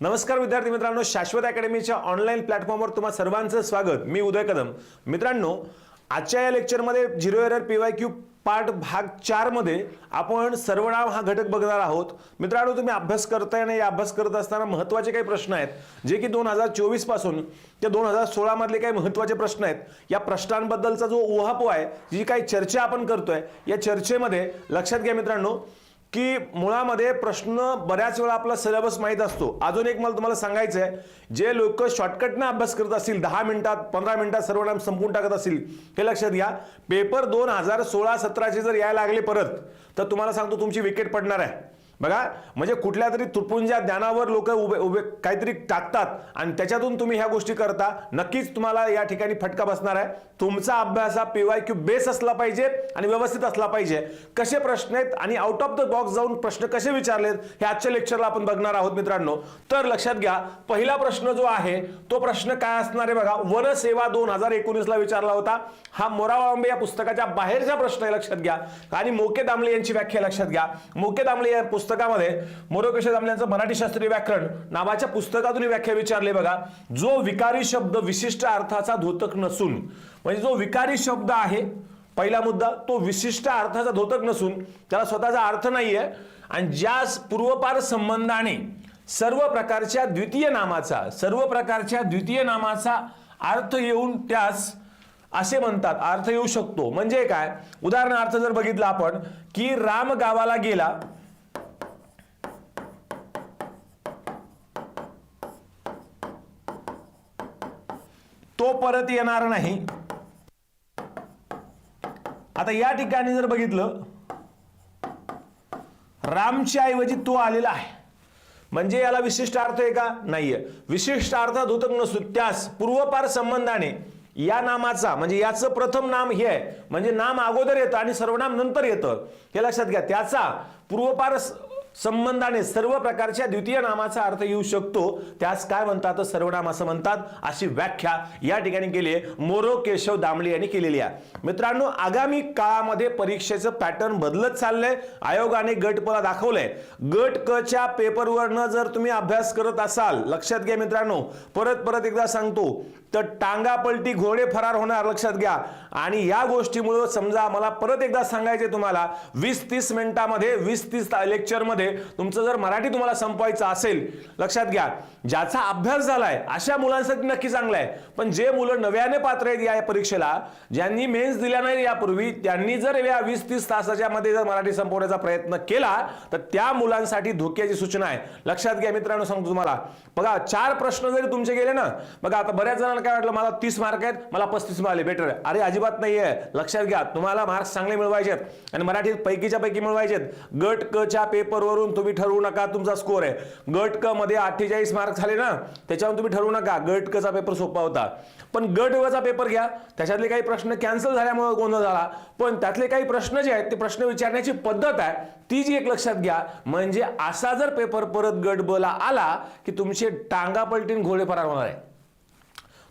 नमस्कार विद्यार्थी मित्रांनो, शाश्वत अकॅडमीच्या ऑनलाईन प्लॅटफॉर्मवर तुम्हा सर्वांचं स्वागत। मी उदय कदम। मित्रांनो, आजच्या या लेक्चरमध्ये झिरो एरर पीवायक्यू पार्ट भाग 4 मध्ये आपण सर्वनाम हा घटक बघणार आहोत। मित्रांनो, तुम्ही अभ्यास करताय आणि या अभ्यास करत असताना महत्त्वाचे काही प्रश्न आहेत जे की 2024 पासून ते 2016 मधले काही महत्त्वाचे प्रश्न आहेत। या प्रश्नांबद्दलचा जो उहापोह आहे, जी काही चर्चा आपण करतोय, या चर्चेमध्ये लक्षात घ्या मित्रांनो की मुळामध्ये प्रश्न बऱ्याच वेळा आपला सिलेबस माहित असतो। अजून एक मला तुम्हाला सांगायचं आहे, जे लोक शॉर्टकटने अभ्यास करत असतील, 10 मिनिटात 15 मिनिटात सर्वनाम संपून टाकत असतील, हे लक्षात घ्या, पेपर 2016-17 चे जर यायला लागले परत, तर तुम्हाला सांगतो तुमची विकेट पडणार आहे। बघा, म्हणजे कुठल्या तरी तुटपुंज्या ज्ञानावर लोक उभे काहीतरी टाकतात आणि त्याच्यातून तुम्ही ह्या गोष्टी करता, नक्कीच तुम्हाला या ठिकाणी फटका बसणार आहे। तुमचा अभ्यास हा पीवायक्यू बेस असला पाहिजे आणि व्यवस्थित असला पाहिजे। कसे प्रश्न आहेत आणि आउट ऑफ द बॉक्स जाऊन प्रश्न कसे विचारलेत हे आजच्या लेक्चरला आपण बघणार आहोत मित्रांनो। तर लक्षात घ्या, पहिला प्रश्न जो आहे तो प्रश्न काय असणार आहे बघा, वनसेवा 2019 ला विचारला होता। हा मोरावांबे या पुस्तकाच्या बाहेरचा प्रश्न आहे, लक्षात घ्या। आणि मोके दामले यांची व्याख्या लक्षात घ्या। मोके दामले या पुस्तकामध्ये मोरोकेश दामले यांचं मराठी शास्त्रीय व्याकरण नावाच्या पुस्तकातून व्याख्या विचारली बघा। जो विकारी शब्द विशिष्ट अर्थाचा द्योतक नसून, म्हणजे जो विकारी शब्द आहे पहिला मुद्दा, तो विशिष्ट अर्थाचा द्योतक नसून त्याला स्वतःचा अर्थ नाहीये आणि ज्यास पूर्वपार संबंधाने सर्व प्रकारच्या द्वितीय नामाचा अर्थ येऊन त्यास असे म्हणतात, अर्थ येऊ शकतो। म्हणजे काय, उदाहरणार्थ जर बघितलं आपण की राम गावाला गेला, तो परत येणार नाही। आता या ठिकाणी जर बघितलं, रामच्या ऐवजी तो आलेला आहे, म्हणजे याला विशिष्ट अर्थ आहे का, नाहीये। विशिष्ट अर्थ द्योतक नसून त्यास पूर्वपार संबंधाने या नामाचा, म्हणजे याचं प्रथम नाम हे आहे, म्हणजे नाम अगोदर येतं आणि सर्वनाम नंतर येतं, हे लक्षात घ्या। त्याचा पूर्वपार संबंधाने सर्व प्रकारच्या द्वितीय नामाचा अर्थ येऊ शकतो, त्यास काय म्हणतात, सर्वनाम असं म्हणतात। अशी व्याख्या या ठिकाणी केली आहे, मोरोकेशव दामले यांनी केलेली आहे। मित्रांनो, आगामी काळामध्ये परीक्षेचं पॅटर्न बदलत चाललंय। आयोगाने गट प ला दाखवलंय, गट क च्या पेपरवरनं जर तुम्ही अभ्यास करत असाल, लक्षात घ्या मित्रांनो, परत एकदा सांगतो, तर टांगा पलटी घोडे फरार होणार, लक्षात घ्या। आणि या गोष्टीमुळे समजा मला परत एकदा सांगायचे तुम्हाला, 20-30 मिनिटांमध्ये 20-30 लेक्चर मध्ये तुमचं जर मराठी तुम्हाला संपवायचं असेल, लक्षात घ्या, ज्याचा अभ्यास झालाय अशा मुलांसाठी नक्की चांगलं आहे। पण जे मुलं नव्याने पात्र आहेत या परीक्षेला, ज्यांनी मेन्स दिल्या नाही यापूर्वी, त्यांनी जर या 20-30 तासाच्या मध्ये जर मराठी संपवण्याचा प्रयत्न केला तर त्या मुलांसाठी धोक्याची सूचना आहे। लक्षात घ्या मित्रांनो, सांगतो तुम्हाला, बघा 4 प्रश्न जरी तुमचे गेले ना, बघा आता बऱ्याच जणांना काय वाटलं, मला 30 मार्क आहेत, मला 35 मिळाले, बेटर आहे। अरे अजिबात नाहीये, लक्षात घ्या, तुम्हाला मार्क्स चांगले मिळवायचे आणि मराठीत पैकीच्या पैकी मिळवायचे। गट क च्या पेपरवरून तुम्ही ठरवू नका तुमचा स्कोर आहे। गट क मध्ये 48 मार्क झाले ना, त्याच्यावर तुम्ही ठरवू नका गट क चा पेपर सोपा होता। पण गट व चा पेपर घ्या, त्याच्यातले काही प्रश्न कॅन्सल झाल्यामुळे गोंधळ झाला, पण त्यातले काही प्रश्न जे आहेत ते प्रश्न विचारण्याची पद्धत आहे ती जी एक लक्षात घ्या। म्हणजे असा जर पेपर परत गट ब ला आला की तुमचे टांगा पलटीन घोडे फरार होणार आहे।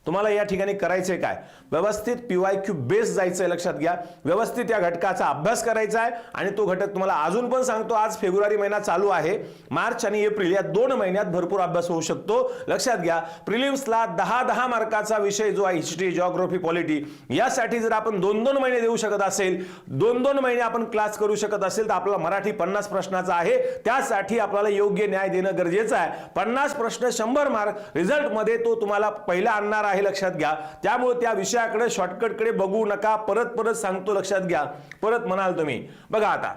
तुम्हाला या ठिकाणी करायचंय काय, व्यवस्थित पीवायक्यू बेस जायचंय, लक्षात घ्या, व्यवस्थित या घटकाचा अभ्यास करायचा आहे। आणि तो घटक तुम्हाला अजून पण सांगतो, आज फेब्रुवारी महिना चालू आहे, मार्च आणि एप्रिल या 2 महिन्यात भरपूर अभ्यास होऊ शकतो। लक्षात घ्या, प्रिलिम्सला 10-10 मार्काचा विषय जो आहे हिस्ट्री, जिओग्राफी, पॉलिटी, यासाठी जर आपण 2-2 महिने देऊ शकत असेल, 2-2 महिने आपण क्लास करू शकत असेल, तर आपला मराठी 50 प्रश्नाचा आहे। त्यासाठी आपल्याला योग्य न्याय देणं गरजेचं आहे। 50 प्रश्न 100 मार्क रिझल्ट मध्ये तो तुम्हाला पहिला आणणार आहे, लक्षात घ्या। त्यामुळे त्या विषयाकडे शॉर्टकटकडे बघू नका, परत सांगतो, लक्षात घ्या, परत म्हणाल तुम्ही। बघा आता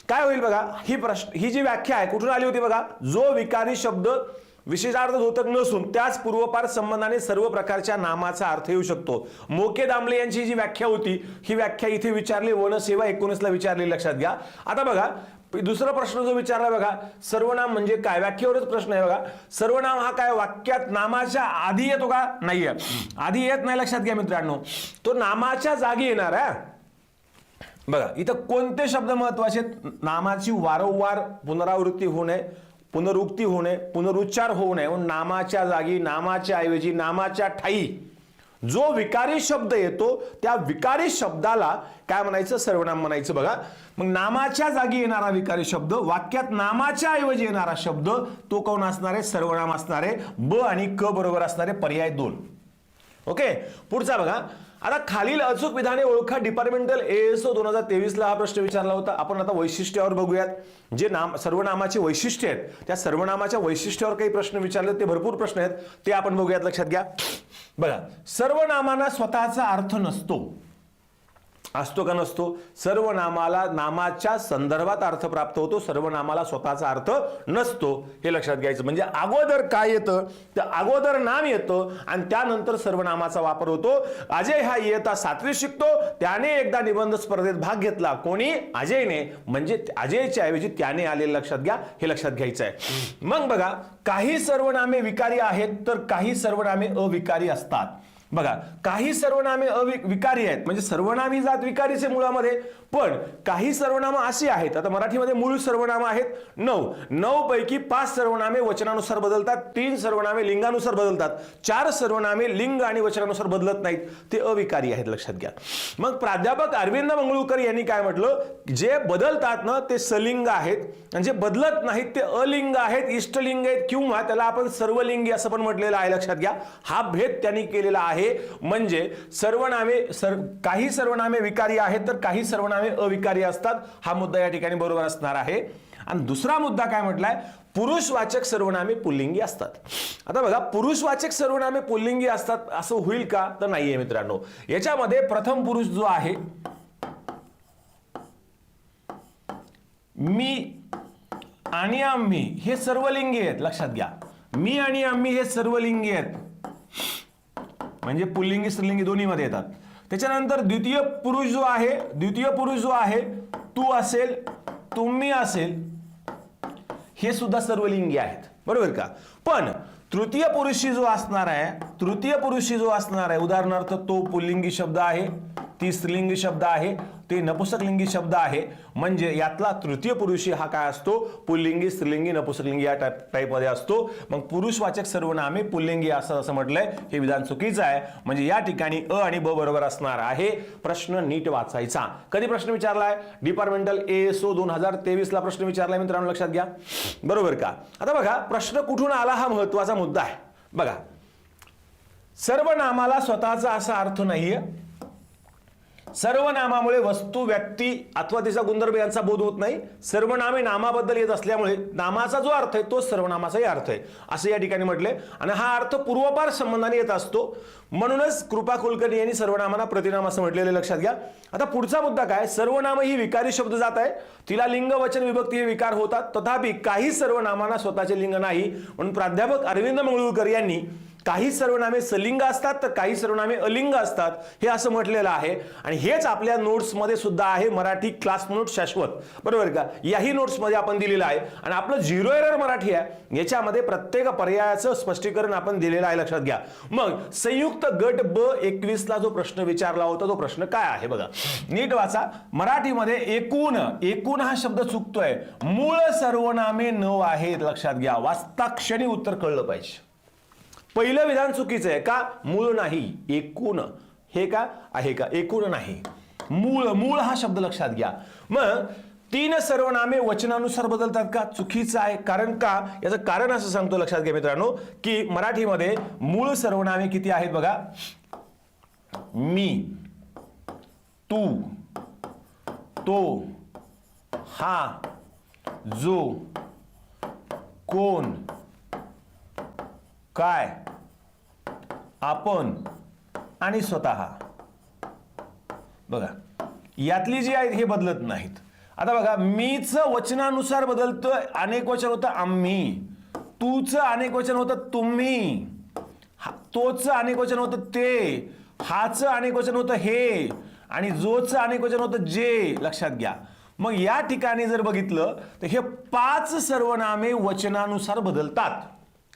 काय होईल बघा, ही जी व्याख्या आहे कुठून आली होती बघा, जो विकारी शब्द विशेषार्थ द्योतक नसून त्याच पूर्वपार संबंधाने सर्व प्रकारच्या नामाचा अर्थ येऊ शकतो। मोके दामले यांची जी व्याख्या होती, ही व्याख्या इथे विचारली, वनसेवा 19 ला विचारली, लक्षात घ्या। आता बघा दुसरा प्रश्न जो विचारला बघा, सर्वनाम म्हणजे काय, व्याख्येवरच प्रश्न आहे बघा। सर्वनाम हा काय, वाक्यात नामाच्या आधी येतो का, नाहीये, आधी येत नाही, लक्षात घ्या मित्रांनो, तो नामाच्या जागी येणार आहे। बघा इथं कोणते शब्द महत्वाचे आहेत, नामाची वारंवार पुनरावृत्ती होणे, पुनरुक्ती होणे, पुनरुच्चार होऊ नये, नामाच्या जागी, नामाच्या ऐवजी, नामाच्या ठाई, जो विकारी शब्द येतो त्या विकारी शब्दाला काय म्हणायचं, सर्वनाम म्हणायचं. बघा, मग नामाच्या जागी येणारा विकारी शब्द, वाक्यात नामाच्या ऐवजी येणारा शब्द, तो कोण असणार आहे, सर्वनाम असणार आहे. ब आणि क बरोबर असणारे पर्याय 2. ओके, पुढचा बघा. आता खालील अचूक विधाने ओळखा. डिपार्टमेंटल ASO 2023 ला हा प्रश्न विचारला होता. आपण आता वैशिष्ट्यावर बघूयात. जे नाम सर्वनामाचे वैशिष्ट्य आहेत, त्या सर्वनामाच्या वैशिष्ट्यावर काही प्रश्न विचारले, ते भरपूर प्रश्न आहेत, ते आपण बघूयात. लक्षात घ्या. बघा, सर्वनामांना स्वतःचा अर्थ नसतो. असतो का नसतो? सर्वनामाला नामाच्या संदर्भात अर्थ प्राप्त होतो, सर्वनामाला स्वतःचा अर्थ नसतो. हे लक्षात घ्यायचं. म्हणजे अगोदर काय येतं, तर अगोदर नाम येतं आणि त्यानंतर सर्वनामाचा वापर होतो. अजय हा इयत्ता 7वी शिकतो. त्याने एकदा निबंध स्पर्धेत भाग घेतला. कोणी? अजयने. म्हणजे अजयच्या ऐवजी त्याने आलेलं लक्षात घ्या. हे लक्षात घ्यायचं आहे. मग बघा, काही सर्वनामे विकारी आहेत तर काही सर्वनामे अविकारी असतात. बघा, काही सर्वनामे विकारी आहेत, म्हणजे सर्वनाम ही जात विकारीचे मुळामध्ये. पण काही सर्वनामं अशी आहेत, आता मराठीमध्ये मूळ सर्वनामं आहेत 9 पैकी 5 सर्वनामे वचनानुसार बदलतात, 3 सर्वनामे लिंगानुसार बदलतात, 4 सर्वनामे लिंग आणि वचनानुसार बदलत नाहीत, ते अविकारी आहेत. लक्षात घ्या. मग प्राध्यापक अरविंद मंगळूकर यांनी काय म्हटलं, जे बदलतात ना ते सलिंग आहेत आणि जे बदलत नाहीत ते अलिंग आहेत, इष्टलिंग आहेत, किंवा त्याला आपण सर्वलिंगी असं पण म्हटलेलं आहे. लक्षात घ्या. हा भेद त्यांनी केलेला आहे. म्हणजे सर्वनामे काही सर्वनामे विकारी आहेत तर काही सर्वनामे अविकारी असतात. हा मुद्दा या ठिकाणी बरोबर असणार आहे. आणि दुसरा मुद्दा काय म्हटलाय, पुरुषवाचक सर्वनामे पुल्लिंगी असतात. आता बघा, पुरुषवाचक सर्वनामे पुल्लिंगी असतात असं होईल का, तर नाहीये मित्रांनो. याच्यामध्ये प्रथम पुरुष जो आहे, मी आणि आम्ही, हे सर्वलिंगी आहेत. लक्षात घ्या. मी आणि आम्ही हे सर्वलिंगी आहेत, म्हणजे पुल्लिंगी स्त्रीलिंगी दोन्ही मध्ये येतात. त्याच्यानंतर द्वितीय पुरुष जो आहे, तू असेल, तुम्ही असेल, हे सुद्धा सर्वलिंगी आहेत. बरोबर का? पण तृतीय पुरुषी जो असणार आहे, उदाहरणार्थ तो पुल्लिंगी शब्द आहे, ती स्त्रीलिंगी शब्द आहे, ते नपुंसकलिंगी शब्द आहे. म्हणजे यातला तृतीय पुरुषी हा काय असतो, पुल्लिंगी, स्त्रीलिंगी, नपुंसकलिंगी या टाईप मध्ये असतो. मग पुरुषवाचक सर्वनामे पुल्लिंगी असं म्हटलंय, हे विधान चुकीचं आहे. म्हणजे या ठिकाणी अ आणि ब बरोबर असणार आहे. प्रश्न नीट वाचायचा. कधी प्रश्न विचारलाय? डिपार्टमेंटल ASO 2023 ला प्रश्न विचारलाय मित्रांनो. लक्षात घ्या. बरोबर का? आता बघा, प्रश्न कुठून आला हा महत्वाचा मुद्दा आहे. बघा, सर्वनामाला स्वतःचा असा अर्थ नाहीये. सर्वनामामुळे वस्तू, व्यक्ती अथवा तिचा गुणधर्म यांचा बोध होत नाही. सर्वनामे नामाबद्दल येत असल्यामुळे नामाचा जो अर्थ आहे तो सर्वनामाचाही अर्थ आहे असं या ठिकाणी म्हटले. आणि हा अर्थ पूर्वपार संबंधाने येत असतो. म्हणूनच कृपा कुलकर्णी यांनी सर्वनामांना प्रतिनाम असं म्हटलेलं. लक्षात घ्या. आता पुढचा मुद्दा काय, सर्वनाम ही विकारी शब्द जात आहे, तिला लिंग, वचन, विभक्ती हे विकार होतात. तथापि काही सर्वनामांना स्वतःचे लिंग नाही. म्हणून प्राध्यापक अरविंद मंगळूकर यांनी काही सर्वनामे सलिंग असतात तर काही सर्वनामे अलिंग असतात हे असं म्हटलेलं आहे. आणि हेच आपल्या नोट्समध्ये सुद्धा आहे, मराठी क्लास नोट शाश्वत. बरोबर का? याही नोट्समध्ये आपण दिलेलं आहे. आणि आपलं 0 एरर मराठी आहे, याच्यामध्ये प्रत्येक पर्यायाचं स्पष्टीकरण आपण दिलेलं आहे. लक्षात घ्या. मग संयुक्त गट ब 21 ला जो प्रश्न विचारला होता तो प्रश्न काय आहे बघा, नीट वाचा. मराठीमध्ये एकूण हा शब्द चुकतोय. मूळ सर्वनामे 9 आहेत. लक्षात घ्या. वाचता क्षणी उत्तर कळलं पाहिजे. पहिलं विधान चुकीचं आहे का? मूळ नाही, एकूण. हे का आहे का? एकूण नाही, मूळ हा शब्द लक्षात घ्या. मग 3 सर्वनामे वचनानुसार बदलतात का? चुकीचं आहे. कारण का? याचं कारण असं सांगतो. लक्षात घ्या मित्रांनो, की मराठीमध्ये मूळ सर्वनामे किती आहेत बघा. मी, तू, तो, हा, जो, कोण, काय, आपण आणि स्वतः. बघा, यातली जी आहेत हे बदलत नाहीत. आता बघा, मीच वचनानुसार बदलतोय, अनेक वचन होतं आम्ही, तूच अनेक वचन होतं तुम्ही, तोच अनेक वचन होतं ते, हाच अनेक वचन होतं हे, आणि जोच अनेक वचन होतं जे. लक्षात घ्या. मग या ठिकाणी जर बघितलं तर हे 5 सर्वनामे वचनानुसार बदलतात.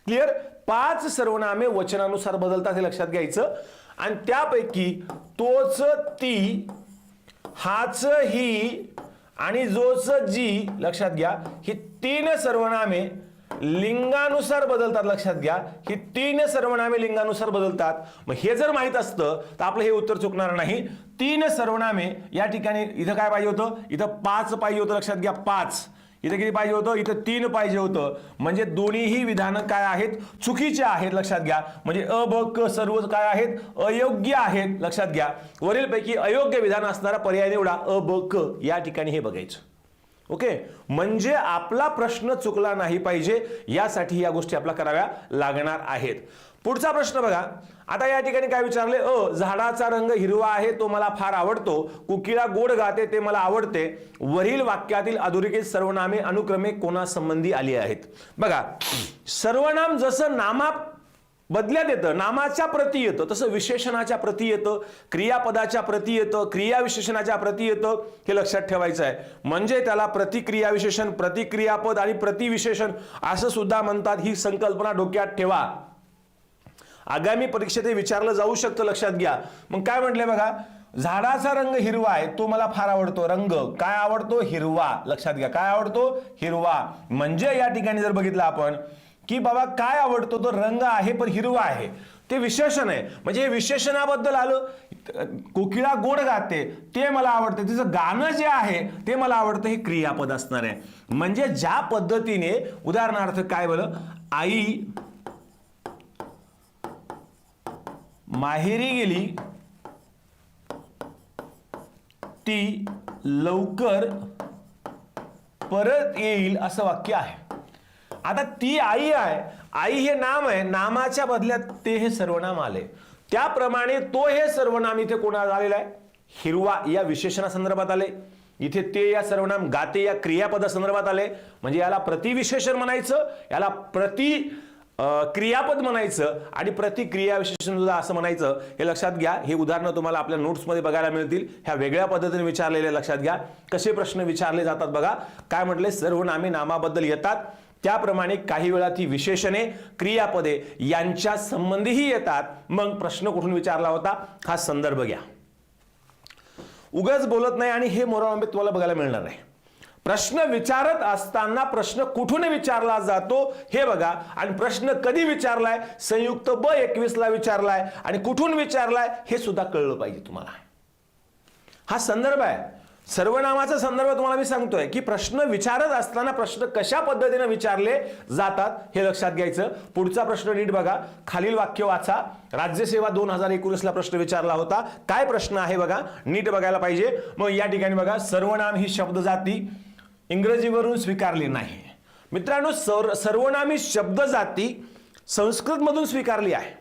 क्लिअर? 5 सर्वनामे वचनानुसार बदलतात हे लक्षात घ्यायचं. आणि त्यापैकी तोच, ती, हाच, ही आणि जोच, जी. लक्षात घ्या. ही 3 सर्वनामे लिंगानुसार बदलतात. लक्षात घ्या, ही 3 सर्वनामे लिंगानुसार बदलतात. मग हे जर माहित असतं तर आपलं हे उत्तर चुकणार नाही. 3 सर्वनामे या ठिकाणी इथं काय पाहिजे होतं, इथं 5 पाहिजे होतं. लक्षात घ्या 5. इथं किती पाहिजे होतं, इथं 3 पाहिजे होतं. म्हणजे दोन्हीही विधानं काय आहेत, चुकीचे आहेत. लक्षात घ्या, म्हणजे अ ब क सर्व काय आहेत, अयोग्य आहेत. लक्षात घ्या, वरीलपैकी अयोग्य विधान असणारा पर्याय निवडा. अ ब क या ठिकाणी हे बघायचं. ओके, म्हणजे आपला प्रश्न चुकला नाही पाहिजे, यासाठी या गोष्टी आपल्या कराव्या लागणार आहेत. पुढचा प्रश्न बघा. आता या ठिकाणी काय विचारले, झाडाचा रंग हिरवा आहे तो मला फार आवडतो, कोकिळा गोड गाते ते मला आवडते, वरील वाक्यातील अधोरेखित सर्वनामे अनुक्रमे कोणासंबंधी आली आहेत. बघा, सर्वनाम जसं नामा बदल्यात येतं, नामाच्या प्रती येतं, तसं विशेषणाच्या प्रती येतं, क्रियापदाच्या प्रती येतं, क्रियाविशेषणाच्या प्रती येतं. हे लक्षात ठेवायचं आहे. म्हणजे त्याला प्रतिक्रियाविशेषण, प्रतिक्रियापद आणि प्रतिविशेषण असं सुद्धा म्हणतात. ही संकल्पना डोक्यात ठेवा. आगामी परीक्षेत विचारलं जाऊ शकतं. लक्षात घ्या. मग काय म्हटलंय बघा, झाडाचा रंग हिरवा आहे तो मला फार आवडतो. रंग काय आवडतो, हिरवा. लक्षात घ्या, काय आवडतो, हिरवा. म्हणजे या ठिकाणी जर बघितलं आपण की बाबा काय आवडतो, तो रंग आहे पण हिरवा आहे, ते विशेषण आहे. म्हणजे हे विशेषणाबद्दल आलं. कोकिळा गोड गाते ते मला आवडते, तिचं गाणं जे आहे ते मला आवडतं, हे क्रियापद असणार आहे. म्हणजे ज्या पद्धतीने, उदाहरणार्थ काय बरं, आई माहेरी गेली ती लवकर परत येईल असं वाक्य आहे. आता ती आई आहे, आई हे नाम आहे, नामाच्या बदल्यात ते हे सर्वनाम आले. त्याप्रमाणे तो हे सर्वनाम इथे कोणाला आलेला आहे, हिरवा या विशेषणा संदर्भात आले. इथे ते या सर्वनाम गाते या क्रियापदा संदर्भात आले. म्हणजे याला प्रतिविशेषण म्हणायचं, याला क्रियापद म्हणायचं आणि प्रतिक्रिया विशेषण सुद्धा असं म्हणायचं. हे लक्षात घ्या. हे उदाहरणं तुम्हाला आपल्या नोट्समध्ये बघायला मिळतील. ह्या वेगळ्या पद्धतीने विचारलेले. लक्षात घ्या कसे प्रश्न विचारले जातात बघा. काय म्हटले, सर्वनामे नामाबद्दल येतात, त्याप्रमाणे काही वेळा ती विशेषणे, क्रियापदे यांच्या संबंधीही येतात. मग प्रश्न कुठून विचारला होता, हा संदर्भ घ्या. उगाच बोलत नाही आणि हे मोरांबे तुम्हाला बघायला मिळणार नाही. प्रश्न विचारत असताना प्रश्न कुठून विचारला जातो हे बघा. आणि प्रश्न कधी विचारलाय, संयुक्त ब21 ला विचारलाय आणि कुठून विचारलाय हे सुद्धा कळलं पाहिजे तुम्हाला. हा संदर्भ आहे. सर्वनामाचा संदर्भ तुम्हाला मी सांगतोय की प्रश्न विचारत असताना प्रश्न कशा पद्धतीने विचारले जातात हे लक्षात घ्यायचं. पुढचा प्रश्न नीट बघा. खालील वाक्य वाचा. राज्यसेवा 2019 ला प्रश्न विचारला होता. काय प्रश्न आहे बघा, नीट बघायला पाहिजे. मग या ठिकाणी बघा, सर्वनाम ही शब्दजाती इंग्रजीवरून स्वीकारली नाही. मित्रांनो, सर्वनामी शब्दजाती संस्कृत मधून स्वीकारली आहे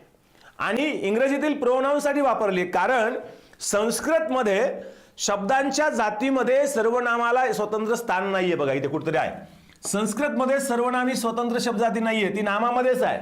आणि इंग्रजीतील प्रोनाउनसाठी वापरली. कारण संस्कृत मध्ये शब्दांच्या जातीमध्ये सर्वनामाला स्वतंत्र स्थान नाहीये. बघा इथे कुठेतरी आहे. संस्कृत मध्ये सर्वनामी स्वतंत्र शब्दजाती नाहीये, ती नामामध्येच आहे.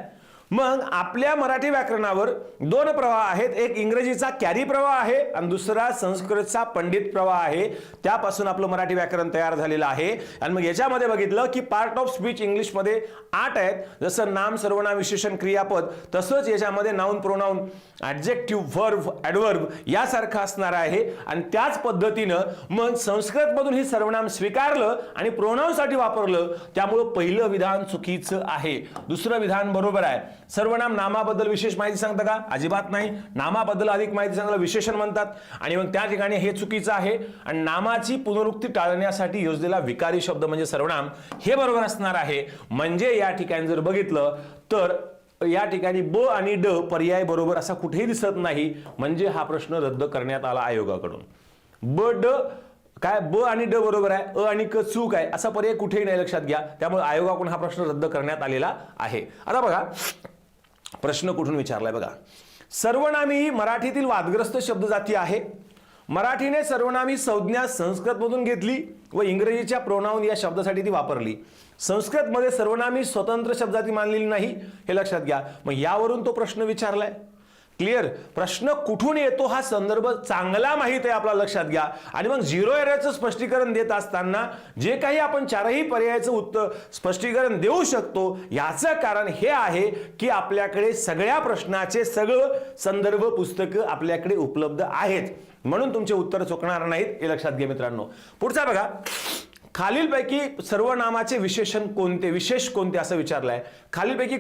मग आपल्या मराठी व्याकरणावर 2 प्रवाह आहेत. एक इंग्रजीचा कॅरी प्रवाह आहे आणि दुसरा संस्कृतचा पंडित प्रवाह आहे. त्यापासून आपलं मराठी व्याकरण तयार झालेलं आहे. आणि मग याच्यामध्ये बघितलं की पार्ट ऑफ स्पीच इंग्लिश मध्ये 8 आहेत. जसं नाम, सर्वनाम, विशेषण, क्रियापद, तसंच याच्यामध्ये noun, pronoun, adjective, verb, adverb यासारखं असणार आहे. आणि त्याच पद्धतीनं मग संस्कृत मधून हे सर्वनाम स्वीकारलं आणि प्रोनाउनसाठी वापरलं. त्यामुळं पहिलं विधान चुकीचं आहे, दुसरं विधान बरोबर आहे. सर्वनाम नामाबद्दल विशेष माहिती सांगतं का, अजिबात नाही. नामाबद्दल अधिक माहिती सांगायला विशेषण म्हणतात आणि मग त्या ठिकाणी हे चुकीचं आहे. आणि नामाची पुनरुक्ती टाळण्यासाठी योजलेला विकारी शब्द म्हणजे सर्वनाम, हे बरोबर असणार आहे. म्हणजे या ठिकाणी जर बघितलं तर या ठिकाणी ब आणि ड पर्याय बरोबर असा कुठेही दिसत नाही. म्हणजे हा प्रश्न रद्द करण्यात आला आयोगाकडून. ब ड काय, ब आणि ड बरोबर आहे, अ आणि क चूक आहे असा पर्याय कुठेही नाही. लक्षात घ्या. त्यामुळे आयोगाकडून हा प्रश्न रद्द करण्यात आलेला आहे. आता बघा प्रश्न कुठून विचारलाय बघा. सर्वनामी ही मराठीतील वादग्रस्त शब्दजाती आहे. मराठीने सर्वनामी संज्ञा संस्कृतमधून घेतली व इंग्रजीच्या प्रोनाउन या शब्दासाठी ती वापरली. संस्कृतमध्ये सर्वनामी स्वतंत्र शब्दजाती मानलेली नाही, हे लक्षात घ्या. मग यावरून तो प्रश्न विचारलाय. क्लिअर. प्रश्न कुठून येतो हा संदर्भ चांगला माहित आहे आपला, लक्षात घ्या. आणि मग 0 एररचं स्पष्टीकरण देत असताना जे काही आपण 4ही पर्यायाचं उत्तर स्पष्टीकरण देऊ शकतो याचं कारण हे आहे की आपल्याकडे सगळ्या प्रश्नाचे सगळं संदर्भ पुस्तकं आपल्याकडे उपलब्ध आहेत. म्हणून तुमचे उत्तर चुकणार नाहीत, हे लक्षात घ्या मित्रांनो. पुढचा बघा. खालीलपैकी सर्वनामाचे विशेषण कोणते, विशेष कोणते असं विचारलंय. खालीलपैकी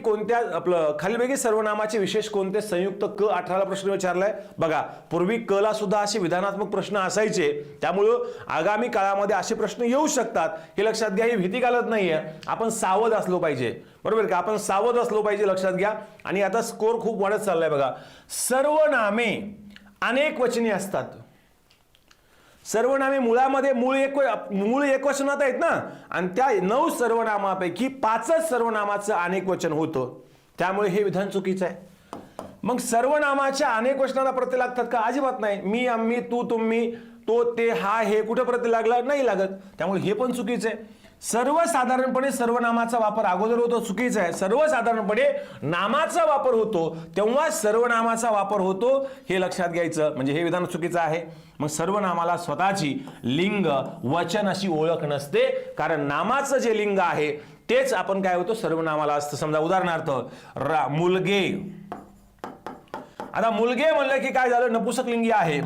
खालीलपैकी सर्वनामाचे विशेष कोणते, संयुक्त क 18 प्रश्न विचारलाय. बघा, पूर्वी क ला सुद्धा असे विधानात्मक प्रश्न असायचे, त्यामुळं आगामी काळामध्ये असे प्रश्न येऊ शकतात हे लक्षात घ्या. ही भीती घालत नाहीये, आपण सावध असलो पाहिजे, बरोबर का, आपण सावध असलो पाहिजे, लक्षात घ्या. आणि आता स्कोर खूप वाढत चाललाय बघा. सर्वनामे अनेक वचनी असतात. सर्वनामे मुळामध्ये मूळ एकवचनात आहेत ना, आणि त्या 9 सर्वनामापैकी 5च सर्वनामाचं अनेक वचन होतं, त्यामुळे हे विधान चुकीचं आहे. मग सर्वनामाच्या अनेक वचनाला प्रत्यय लागतात का? अजिबात नाही. मी, आम्ही, तू, तुम्ही, तो, ते, हा, हे कुठे प्रत्यय लागला? नाही लागत, त्यामुळे हे पण चुकीचं आहे. सर्वसाधारणपणे सर्वनामाचा वापर अगोदर होतो, चुकीचा आहे. सर्वसाधारणपणे नामाचा वापर होतो तेव्हा सर्वनामाचा वापर होतो, हे लक्षात घ्यायचं, म्हणजे हे विधान चुकीचं आहे. मग सर्वनामाला स्वतःची लिंग वचन अशी ओळख नसते, कारण नामाचं जे लिंग आहे तेच आपण काय होतो सर्वनामाला असतं. समजा उदाहरणार्थ मुलगे, आता मुलगे म्हणलं की काय झालं, नपुंसकलिंगी आहे,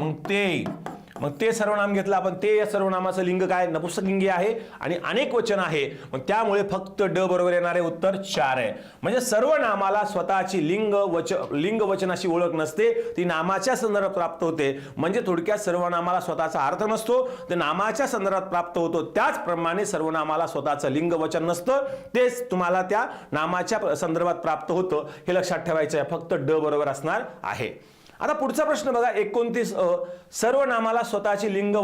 मग ते सर्वनाम घेतलं आपण, ते या सर्वनामाचं लिंग काय, नपुंसकलिंगी आहे आणि अनेक वचन आहे, मग त्यामुळे फक्त ड बरोबर येणारे उत्तर 4 आहे. म्हणजे सर्वनामाला स्वतःची लिंग वचनाशी ओळख नसते, ती नामाच्या संदर्भात प्राप्त होते. म्हणजे थोडक्यात सर्वनामाला स्वतःचा अर्थ नसतो, ते नामाच्या संदर्भात प्राप्त होतो. त्याचप्रमाणे सर्वनामाला स्वतःचं लिंग वचन नसतं, तेच तुम्हाला त्या नामाच्या संदर्भात प्राप्त होतं, हे लक्षात ठेवायचं आहे. फक्त ड बरोबर असणार आहे. आता पुढचा प्रश्न बघा, 29 सर्वनामाला स्वतःची लिंग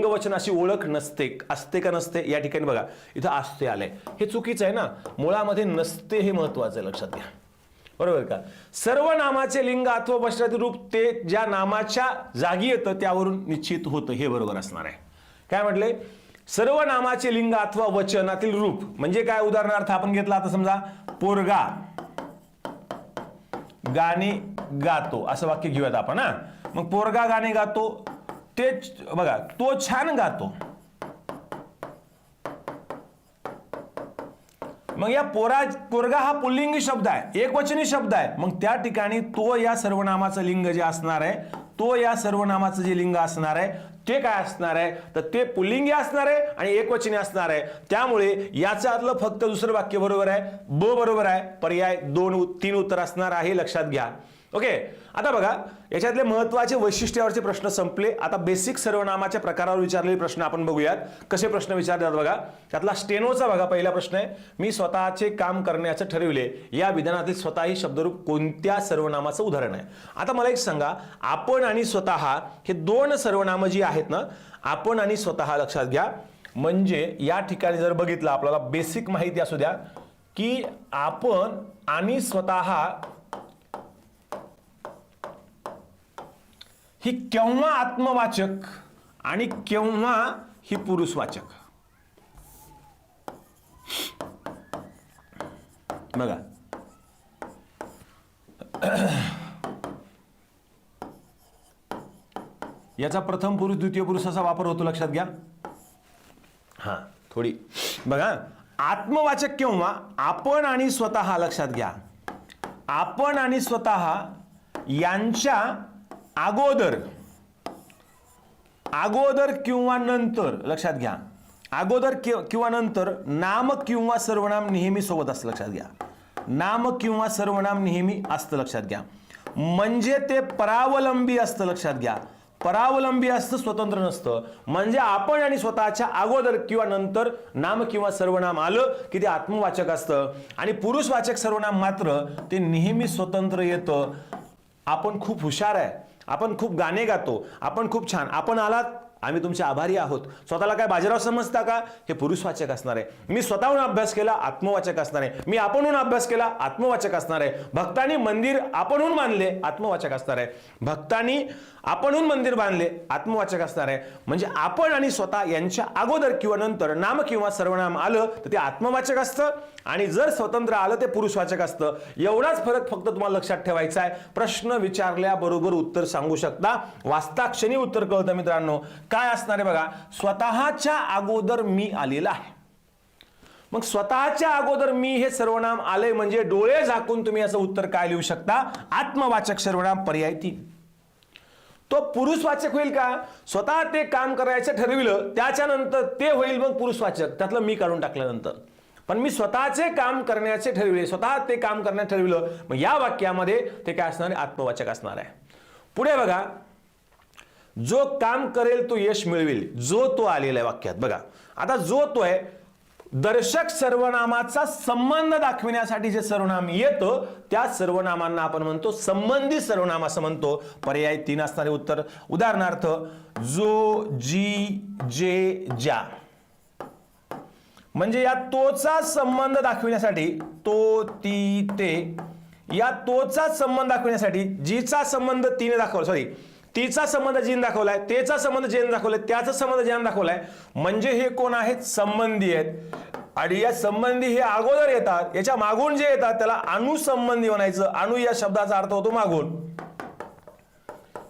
वचन अशी ओळख नसते, असते का नसते? या ठिकाणी बघा, इथं असते आलंय, हे चुकीचं आहे ना, मुळामध्ये नसते हे महत्वाचं आहे, लक्षात घ्या, बरोबर का. सर्वनामाचे लिंग अथवा वचनातील रूप ते ज्या नामाच्या जागी येतं त्यावरून निश्चित होतं, हे बरोबर असणार आहे. काय म्हटले? सर्वनामाचे लिंग अथवा वचनातील रूप म्हणजे काय? उदाहरणार्थ आपण घेतला, आता समजा पोरगा गाणे गातो, असं वाक्य घेऊयात आपण. हा, मग पोरगा गाणे गातो, ते बघा, तो छान गातो. मग या पोरगा हा पुल्लिंगी शब्द आहे, एकवचनी शब्द आहे, मग त्या ठिकाणी तो या सर्वनामाचं लिंग जे असणार आहे, तो या सर्वनामाचं जे लिंग असणार आहे ते काय असणार आहे, तर ते पुल्लिंगी असणार आहे आणि एकवचनी असणार आहे. त्यामुळे याच्यातलं फक्त दुसरं वाक्य बरोबर आहे, ब बरोबर आहे, पर्याय 2 3 उत्तर असणार आहे, लक्षात घ्या. ओके, आता बघा, याच्यातले महत्वाचे वैशिष्ट्यावरचे प्रश्न संपले. आता बेसिक सर्वनामाच्या प्रकारावर विचारलेले प्रश्न आपण बघूयात, कसे प्रश्न विचारतात बघा. त्यातला स्टेनोचा बघा पहिला प्रश्न आहे, मी स्वतःचे काम करण्याचं ठरविले, या विधानातील स्वतः ही शब्दरूप कोणत्या सर्वनामाचं उदाहरण आहे? आता मला एक सांगा, आपण आणि स्वतः हे 2 सर्वनामं जी आहेत ना, आपण आणि स्वतः, लक्षात घ्या. म्हणजे या ठिकाणी जर बघितलं, आपल्याला बेसिक माहिती असू द्या की आपण आणि स्वतः ही केव्हा आत्मवाचक आणि केव्हा ही पुरुषवाचक? बघा, याचा प्रथम पुरुष द्वितीय पुरुष असा वापर होतो, लक्षात घ्या. हा, थोडी बघा, आत्मवाचक केव्हा? आपण आणि स्वतः, लक्षात घ्या. आपण आणि स्वतः यांच्या अगोदर किंवा नंतर, लक्षात घ्या, अगोदर किंवा नंतर नाम किंवा सर्वनाम नेहमी सोबत असतं, लक्षात घ्या. नाम किंवा सर्वनाम नेहमी असतं, लक्षात घ्या. म्हणजे ते परावलंबी असतं, लक्षात घ्या. परावलंबी असतं, स्वतंत्र नसतं. म्हणजे आपण आणि स्वतःच्या अगोदर किंवा नंतर नाम किंवा सर्वनाम आलं की ते आत्मवाचक असतं, आणि पुरुषवाचक सर्वनाम मात्र ते नेहमी स्वतंत्र येतं. आपण खूप हुशार आहे, आपण खूप गाणे गातो, आपण खूप छान, आपण आलात, आम्ही तुमचे आभारी आहोत. स्वतःला काय बाजीराव समजता का? हे पुरुषवाचक असणार आहे. मी स्वतःहून अभ्यास केला, आत्मवाचक असणार आहे. मी आपणहून अभ्यास केला, आत्मवाचक असणार आहे. भक्तांनी मंदिर आपणहून बांधले, आत्मवाचक असणार आहे. भक्तांनी आपणहून मंदिर बांधले, आत्मवाचक असणार आहे. म्हणजे आपण आणि स्वतः यांच्या अगोदर किंवा नंतर नाम किंवा सर्वनाम आलं तर ते आत्मवाचक असतं, आणि जर स्वतंत्र आलं ते पुरुषवाचक असतं. एवढाच फरक फक्त तुम्हाला लक्षात ठेवायचा आहे. प्रश्न विचारल्याबरोबर उत्तर सांगू शकता, वाचताक्षणी उत्तर कळतं मित्रांनो. काय असणार आहे बघा, स्वतःच्या अगोदर मी आलेला आहे. मग स्वतःच्या अगोदर मी हे सर्वनाम आले म्हणजे डोळे झाकून तुम्ही याचं उत्तर काय लिहू शकता? आत्मवाचक सर्वनाम, पर्याय 3. तो पुरुषवाचक होईल का? स्वतः ते काम करायचं ठरविलं त्याच्यानंतर ते होईल मग पुरुषवाचक, त्यातलं मी काढून टाकल्यानंतर. पण मी स्वतःचे काम करण्याचे ठरविले, स्वतः ते काम करण्याचे ठरविलं, मग या वाक्यामध्ये ते काय असणार आहे? आत्मवाचक असणार आहे. पुढे बघा, जो काम करेल तो यश मिळवेल, जो तो आलेला आहे वाक्यात. बघा आता जो तो आहे, दर्शक सर्वनामाचा संबंध दाखविण्यासाठी जे सर्वनाम येतं त्या सर्वनामांना आपण म्हणतो संबंधी सर्वनाम असं म्हणतो. पर्याय 3 असणारे उत्तर. उदाहरणार्थ जो, जी, जे, ज्या, म्हणजे या तोचा संबंध दाखविण्यासाठी तो, ती, ते, या तोचा संबंध दाखविण्यासाठी जीचा संबंध तीने दाखवला, सॉरी तीचा संबंध जीन दाखवलाय, तेचा संबंध जेन दाखवलाय, त्याचा संबंध ज्यान दाखवलाय, म्हणजे हे कोण आहेत? संबंधी आहेत. आणि या संबंधी हे अगोदर येतात, याच्या मागून जे येतात त्याला अनुसंबंधी म्हणायचं. अनु या शब्दाचा अर्थ होतो मागून,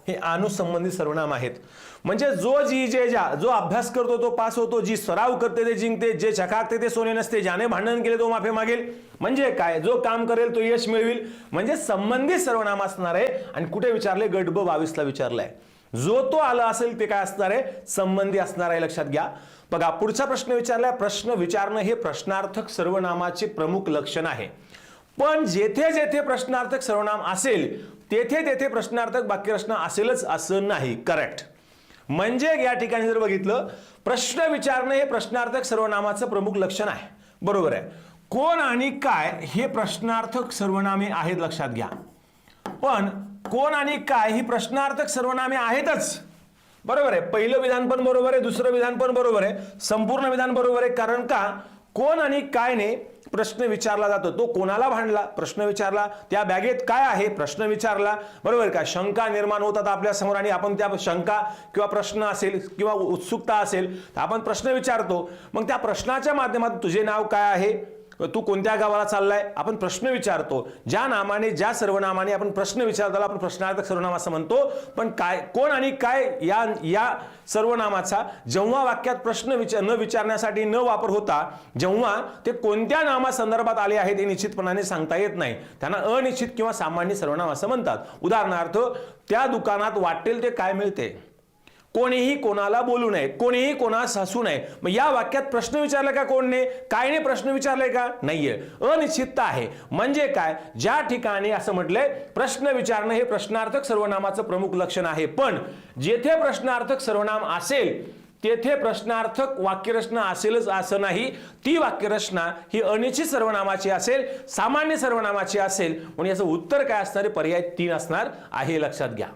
हे अनुसंबंधी सर्वनाम आहेत. म्हणजे जो, जी, जे, ज्या, जो अभ्यास करतो तो पास होतो, जी सराव करते ते जिंकते, जे चकाकते ते सोने नसते, ज्याने भांडण केले तो माफी मागेल. म्हणजे काय? जो काम करेल तो यश मिळवेल, म्हणजे संबंधी सर्वनाम असणार आहे. आणि कुठे विचारले? गट ब 22 ला विचारलाय. जो तो आला असेल ते काय असणार आहे? संबंधी असणार आहे, लक्षात घ्या. बघा पुढचा प्रश्न विचारलाय. प्रश्न विचारणं हे प्रश्नार्थक सर्वनामाचे प्रमुख लक्षण आहे. पण जेथे जेथे प्रश्नार्थक सर्वनाम असेल तेथे तेथे प्रश्नार्थक वाक्यरचना असेलच असं नाही. करेक्ट. म्हणजे या ठिकाणी जर बघितलं, प्रश्न विचारणं हे प्रश्नार्थक सर्वनामाचं प्रमुख लक्षण आहे. बरोबर आहे. कोण आणि काय हे प्रश्नार्थक सर्वनामे आहेत, लक्षात घ्या. पण कोण आणि काय ही प्रश्नार्थक सर्वनामे आहेतच. बरोबर आहे. पहिलं विधान पण बरोबर आहे, दुसरं विधान पण बरोबर आहे, संपूर्ण विधान बरोबर आहे. कारण का? कोण आणि काय ने प्रश्न विचारला जातो. तो कोणाला भांडला? प्रश्न विचारला. त्या बॅगेत काय आहे? प्रश्न विचारला. बरोबर का? शंका निर्माण होतात आपल्या समोर आणि आपण त्या शंका किंवा प्रश्न असेल किंवा उत्सुकता असेल तर आपण प्रश्न विचारतो. मग त्या प्रश्नाच्या माध्यमातून तुझे नाव काय आहे, तू कोणत्या गावाला चाललाय, आपण प्रश्न विचारतो. ज्या नामाने, ज्या सर्वनामाने आपण प्रश्न विचारताना आपण प्रश्नार्थक सर्वनाम असं म्हणतो. पण काय, कोण आणि काय या सर्वनामाचा जेव्हा वाक्यात प्रश्न न विचारण्यासाठी न वापर होता, जेव्हा ते कोणत्या नामासंदर्भात आले आहेत हे निश्चितपणाने सांगता येत नाही. त्यांना अनिश्चित किंवा सामान्य सर्वनाम असं म्हणतात. उदाहरणार्थ, त्या दुकानात वाटेल ते काय मिळते. कोणीही कोणाला बोलू नये, कोणीही कोणास हसू नये. मग या वाक्यात प्रश्न विचारला का कोणने? कायने प्रश्न विचारलाय का? नाहीये. अनिश्चितता आहे. म्हणजे काय? ज्या ठिकाणी असं म्हटलंय प्रश्न विचारणं हे प्रश्नार्थक सर्वनामाचं प्रमुख लक्षण आहे. पण जेथे प्रश्नार्थक सर्वनाम असेल तेथे प्रश्नार्थक वाक्यरचना असेलच असं नाही. ती वाक्यरचना ही अनिश्चित सर्वनामाची असेल, सामान्य सर्वनामाची असेल. म्हणून याचं उत्तर काय असणार आहे? पर्याय 3 असणार आहे, लक्षात घ्या.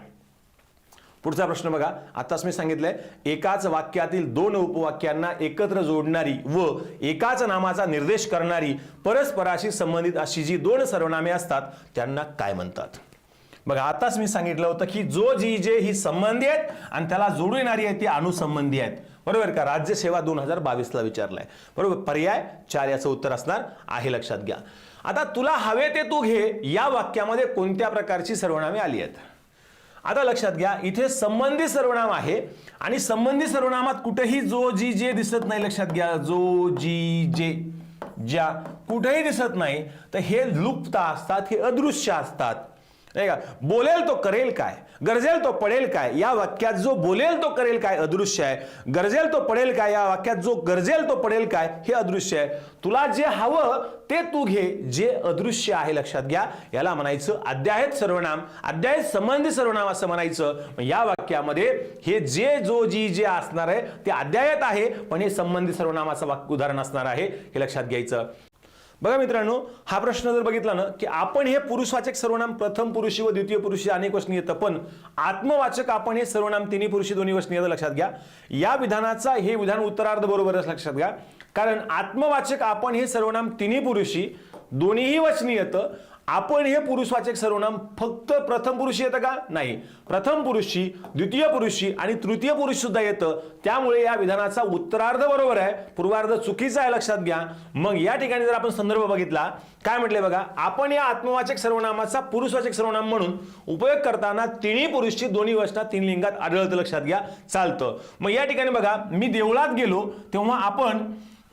पुढचा प्रश्न बघा. आताच मी सांगितलंय, एकाच वाक्यातील 2 उपवाक्यांना एकत्र जोडणारी व एकाच नामाचा निर्देश करणारी परस्पराशी संबंधित अशी जी 2 सर्वनामे असतात त्यांना काय म्हणतात? बघा आताच मी सांगितलं होतं की जो, जी, जे ही संबंधी आहेत आणि त्याला जोडून येणारी आहे ती अनुसंबंधी आहेत. बरोबर का? राज्यसेवा 2022 ला विचारलाय. बरोबर. पर्याय 4 याचं उत्तर असणार आहे, लक्षात घ्या. आता तुला हवे ते तू घे या वाक्यामध्ये कोणत्या प्रकारची सर्वनामे आली आहेत? आता लक्षात घ्या, इथे संबंधी सर्वनाम आहे आणि संबंधी सर्वनामात कुठेही जो, जी, जे दिसत नाही. लक्षात घ्या, जो, जी, जे, ज्या कुठेही दिसत नाही. तर हे लुप्त असतात, हे अदृश्य असतात. नाही का? बोलेल तो करेल काय, गरजेल तो पडेल काय, या वाक्यात जो बोलेल तो करेल काय अदृश्य आहे. गरजेल तो पडेल काय, या वाक्यात जो गरजेल तो पडेल काय हे अदृश्य आहे. तुला जे हवं ते तू घे, जे अदृश्य आहे. लक्षात घ्या, याला म्हणायचं अध्यायित सर्वनाम, अध्यायित संबंधी सर्वनाम असं म्हणायचं. या वाक्यामध्ये हे जे, जो, जी, जे असणार आहे ते अध्यायित आहे, पण हे संबंधी सर्वनामाचं वाक्य उदाहरण असणार आहे, हे लक्षात घ्यायचं. बघा मित्रांनो, हा प्रश्न जर बघितला ना की आपण हे पुरुषवाचक सर्वनाम प्रथम पुरुषी व द्वितीय पुरुषी अनेक वचनी येतं, पण आत्मवाचक आपण हे सर्वनाम तिन्ही पुरुषी दोन्ही वचनी येतं. लक्षात घ्या, या विधानाचा हे विधान उत्तरार्ध बरोबरच. लक्षात घ्या, कारण आत्मवाचक आपण हे सर्वनाम तिन्ही पुरुषी दोन्हीही वचनी येतं. आपण हे पुरुषवाचक सर्वनाम फक्त प्रथम पुरुषी येतं का? नाही. प्रथम पुरुषी, द्वितीय पुरुषी आणि तृतीय पुरुष सुद्धा येतं. त्यामुळे या विधानाचा उत्तरार्ध बरोबर आहे, पूर्वार्ध चुकीचा आहे. लक्षात घ्या. मग या ठिकाणी जर आपण संदर्भ बघितला, काय म्हटले बघा, आपण या आत्मवाचक सर्वनामाचा पुरुषवाचक सर्वनाम म्हणून उपयोग करताना तिन्ही पुरुषी दोन्ही वचनात 3 लिंगात आढळतं. लक्षात घ्या, चालतं. मग या ठिकाणी बघा, मी देवळात गेलो तेव्हा आपण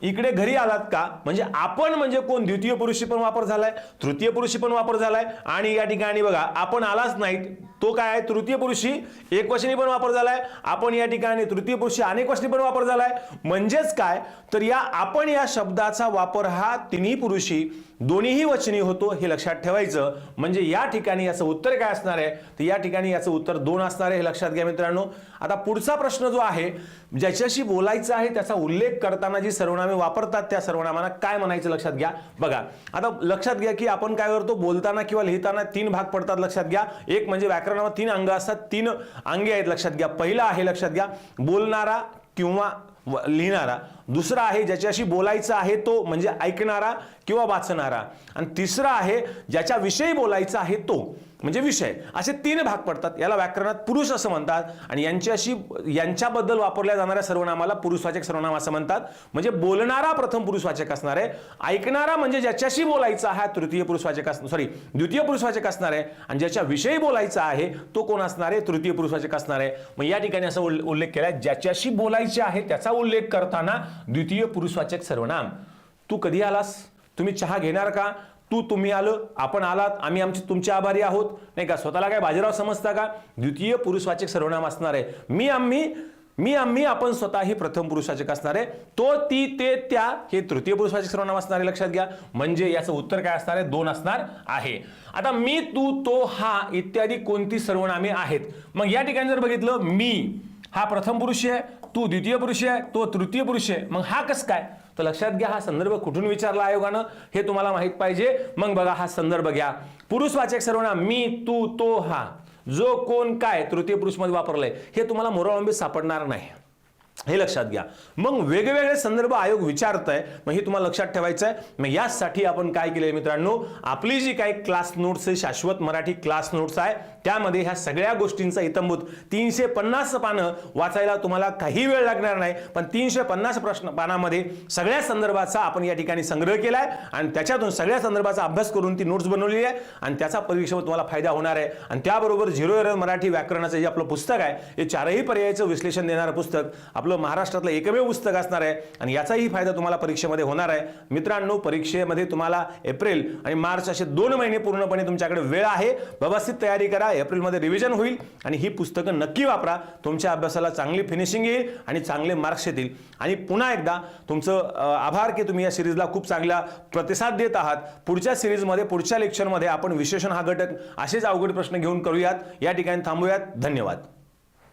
इकडे घरी आलात का म्हणजे आपण म्हणजे कोण, द्वितीय पुरुषी पण वापर झालाय, तृतीय पुरुषी पण वापर झालाय, आणि या ठिकाणी बघा आपण आलाच नाहीत तो काय आहे, तृतीय पुरुषी एकवचनी पण वापर झालाय, आपण या ठिकाणी तृतीय पुरुषी अनेकवचनी पण वापर झालाय. म्हणजेच काय तर या आपण या शब्दाचा वापर हा तिन्ही पुरुषी दोन्हीही वचनी होतो हे लक्षात ठेवायचं. म्हणजे या ठिकाणी याचं उत्तर काय असणार आहे, तर या ठिकाणी याचं उत्तर 2 असणार आहे, हे लक्षात घ्या मित्रांनो. आता पुढचा प्रश्न जो आहे, ज्याच्याशी बोलायचं आहे त्याचा उल्लेख करताना जी सर्वनामे वापरतात त्या सर्वनामांना काय म्हणायचं लक्षात घ्या. बघा आता लक्षात घ्या की आपण काय करतो, बोलताना किंवा लिहिताना 3 भाग पडतात लक्षात घ्या. एक म्हणजे व्याकरणावर 3 अंग असतात, 3 अंगे आहेत लक्षात घ्या. पहिला आहे लक्षात घ्या बोलणारा किंवा लिहिणारा, दुसरा आहे ज्याच्याशी बोलायचं आहे तो म्हणजे ऐकणारा किंवा वाचणारा, आणि तिसरा आहे ज्याच्या विषयी बोलायचा आहे तो म्हणजे विषय. असे 3 भाग पडतात. याला व्याकरणात पुरुष असं म्हणतात, आणि यांच्याबद्दल वापरल्या जाणाऱ्या सर्वनामाला पुरुषवाचक सर्वनाम असं म्हणतात. म्हणजे बोलणारा प्रथम पुरुषवाचक असणार आहे, ऐकणारा म्हणजे ज्याच्याशी बोलायचा आहे द्वितीय पुरुषवाचक असणार आहे, आणि ज्याच्या विषयी बोलायचा आहे तो कोण असणार आहे, तृतीय पुरुषवाचक असणार आहे. मग या ठिकाणी असं उल्लेख केलाय, ज्याच्याशी बोलायचे आहे त्याचा उल्लेख करताना द्वितीय पुरुषवाचक सर्वनाम. तू कधी आलास, तुम्ही चहा घेणार का, तुम्ही आलो, आपण आलात, आम्ही तुमचे आभारी आहोत, नाही का, स्वतःला काय बाजीराव समजता का, द्वितीय पुरुषवाचक सर्वनाम असणार आहे. मी आम्ही आपण स्वतः ही प्रथम पुरुषवाचक असणार आहे. तो ती ते त्या हे तृतीय पुरुषवाचक सर्वनाम असणार आहे लक्षात घ्या. म्हणजे याचं उत्तर काय असणार आहे, 2 असणार आहे. आता मी, तू, तो, हा इत्यादी कोणती सर्वनामे आहेत. मग या ठिकाणी जर बघितलं, मी हा प्रथम पुरुष आहे, तू द्वितीय पुरुष आहे, तो तृतीय पुरुष आहे, मग हा कसं काय, तर लक्षात घ्या हा संदर्भ कुठून विचारला आयोगानं हे तुम्हाला माहित पाहिजे. मग बघा हा संदर्भ घ्या, पुरुषवाचक सर्वनाम मी, तू, तो, हा, जो, कोण, काय तृतीय पुरुष मध्ये वापरलंय हे तुम्हाला मोरावंबीत सापडणार नाही, हे लक्षात घ्या. मग वेगवेगळे संदर्भ आयोग विचारत आहे, मग हे तुम्हाला लक्षात ठेवायचं आहे. मग यासाठी आपण काय केलंय मित्रांनो, आपली जी काही क्लास नोट्स आहे, शाश्वत मराठी क्लास नोट्स आहे, त्यामध्ये ह्या सगळ्या गोष्टींचा इतंभूत 350 पानं वाचायला तुम्हाला काही वेळ लागणार नाही. पण 350 पानामध्ये सगळ्या संदर्भाचा आपण या ठिकाणी संग्रह केलाय, आणि त्याच्यातून सगळ्या संदर्भाचा अभ्यास करून ती नोट्स बनवलेली आहे, आणि त्याचा परीक्षेमध्ये तुम्हाला फायदा होणार आहे. आणि त्याबरोबर 0 एरर मराठी व्याकरणाचं जे आपलं पुस्तक आहे, हे 4ही पर्यायाचं विश्लेषण देणारं पुस्तक आपलं महाराष्ट्रातलं एकमेव पुस्तक असणार आहे, आणि याचाही फायदा तुम्हाला परीक्षेमध्ये होणार आहे. मित्रांनो, परीक्षेमध्ये तुम्हाला एप्रिल आणि मार्च असे 2 महिने पूर्णपणे तुमच्याकडे वेळ आहे. व्यवस्थित तयारी करा, एप्रिलमध्ये रिव्हिजन होईल, आणि ही पुस्तकं नक्की वापरा. तुमच्या अभ्यासाला चांगली फिनिशिंग येईल आणि चांगले मार्क्स येतील. आणि पुन्हा एकदा तुमचं आभार की तुम्ही या सिरीजला खूप चांगला प्रतिसाद देत आहात. पुढच्या सिरीजमध्ये पुढच्या लेक्चरमध्ये आपण विशेषण हा घटक असेच अवघड प्रश्न घेऊन करूयात. या ठिकाणी थांबूयात. धन्यवाद.